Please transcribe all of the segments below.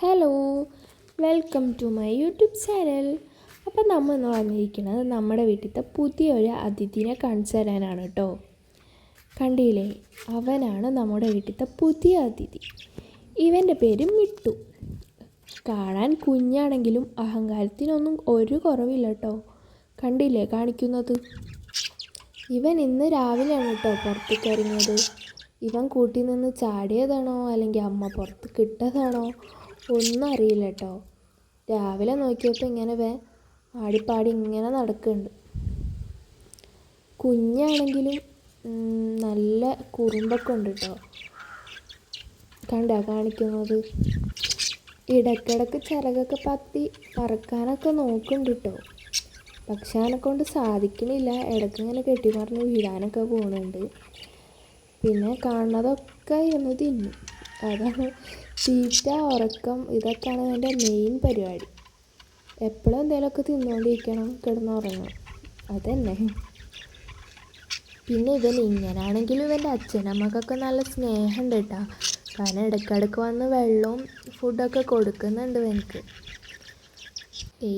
Hello, welcome to my YouTube channel. അപ്പം നമ്മൾ ഇന്ന് വന്നിരിക്കുന്നത് നമ്മുടെ വീട്ടിലത്തെ പുതിയൊരു അതിഥിനെ കാണിച്ചു തരാനാണ് കേട്ടോ. കണ്ടില്ലേ, അവനാണ് നമ്മുടെ വീട്ടിലത്തെ പുതിയ അതിഥി. ഇവൻ്റെ പേര് മിട്ടു. കാണാൻ കുഞ്ഞാണെങ്കിലും അഹങ്കാരത്തിനൊന്നും ഒരു കുറവില്ല കേട്ടോ. കണ്ടില്ലേ കാണിക്കുന്നത്. ഇവൻ ഇന്ന് രാവിലെയാണ് കേട്ടോ പുറത്തേക്ക് ഇറങ്ങിയത്. ഇവൻ കൂട്ടിൽ നിന്ന് ചാടിയതാണോ അല്ലെങ്കിൽ അമ്മ പുറത്ത് കിട്ടതാണോ ഒന്നും അറിയില്ല കേട്ടോ. രാവിലെ നോക്കിയപ്പോൾ ഇങ്ങനെ ആടിപ്പാടി ഇങ്ങനെ നടക്കുന്നുണ്ട്. കുഞ്ഞാണെങ്കിലും നല്ല കുറുമ്പൊക്കെ ഉണ്ട് കേട്ടോ. കാണിക്കുന്നത്. ഇടയ്ക്കിടയ്ക്ക് ചിറകൊക്കെ പത്തി പറക്കാനൊക്കെ നോക്കുന്നുണ്ട് കേട്ടോ. പക്ഷെ അതിനെക്കൊണ്ട് സാധിക്കണില്ല. ഇടയ്ക്ക് ഇങ്ങനെ കെട്ടിമറിഞ്ഞ് വീഴാനൊക്കെ പോകുന്നുണ്ട്. പിന്നെ കാണുന്നതൊക്കെ ഇരുന്ന് തിന്നും. അതാണ് തീറ്റ, ഉറക്കം, ഇതൊക്കെയാണ് എൻ്റെ മെയിൻ പരിപാടി. എപ്പോഴും എന്തെങ്കിലുമൊക്കെ തിന്നുകൊണ്ടിരിക്കണം, കിടന്നുറങ്ങണം, അതന്നെ. പിന്നെ ഇവൻ ഇങ്ങനാണെങ്കിലും ഇവൻ്റെ അച്ഛനമ്മക്കൊക്കെ നല്ല സ്നേഹമുണ്ട് കേട്ടോ. കാരണം ഇടയ്ക്കിടയ്ക്ക് വന്ന് വെള്ളവും ഫുഡൊക്കെ കൊടുക്കുന്നുണ്ട് എനിക്ക്.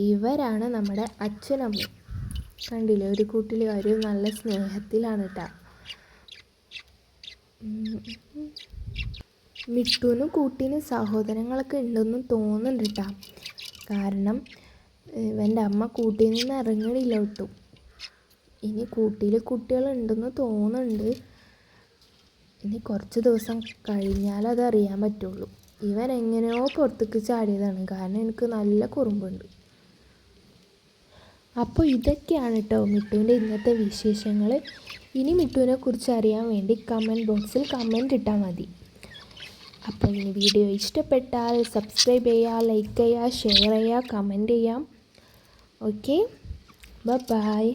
ഇവരാണ് നമ്മുടെ അച്ഛനമ്മ. കണ്ടില്ലേ, ഒരു കൂട്ടിൽ അവർ നല്ല സ്നേഹത്തിലാണ് കേട്ടോ. മിട്ടുവിനും കൂട്ടിന് സഹോദരങ്ങളൊക്കെ ഉണ്ടെന്ന് തോന്നുന്നുണ്ട് കേട്ടോ. കാരണം ഇവൻ്റെ അമ്മ കൂട്ടിൽ നിന്ന് ഇറങ്ങണില്ല ഒട്ടും. ഇനി കൂട്ടിൽ കുട്ടികളുണ്ടെന്ന് തോന്നുന്നുണ്ട്. ഇനി കുറച്ച് ദിവസം കഴിഞ്ഞാൽ അതറിയാൻ പറ്റുള്ളൂ. ഇവൻ എങ്ങനെയോ പുറത്തേക്ക് ചാടിയതാണ്. കാരണം എനിക്ക് നല്ല കുറുമ്പുണ്ട്. അപ്പോൾ ഇതൊക്കെയാണ് കേട്ടോ മിട്ടുവിൻ്റെ ഇന്നത്തെ വിശേഷങ്ങൾ. ഇനി മിട്ടുവിനെ കുറിച്ച് അറിയാൻ വേണ്ടി കമൻറ്റ് ബോക്സിൽ കമൻറ്റ് ഇട്ടാൽ മതി. അപ്പോൾ ഈ വീഡിയോ ഇഷ്ടപ്പെട്ടാൽ സബ്സ്ക്രൈബ് ചെയ്യുക, ലൈക്ക് ചെയ്യുക, ഷെയർ ചെയ്യുക, കമൻറ്റ് ചെയ്യാം. Okay, by.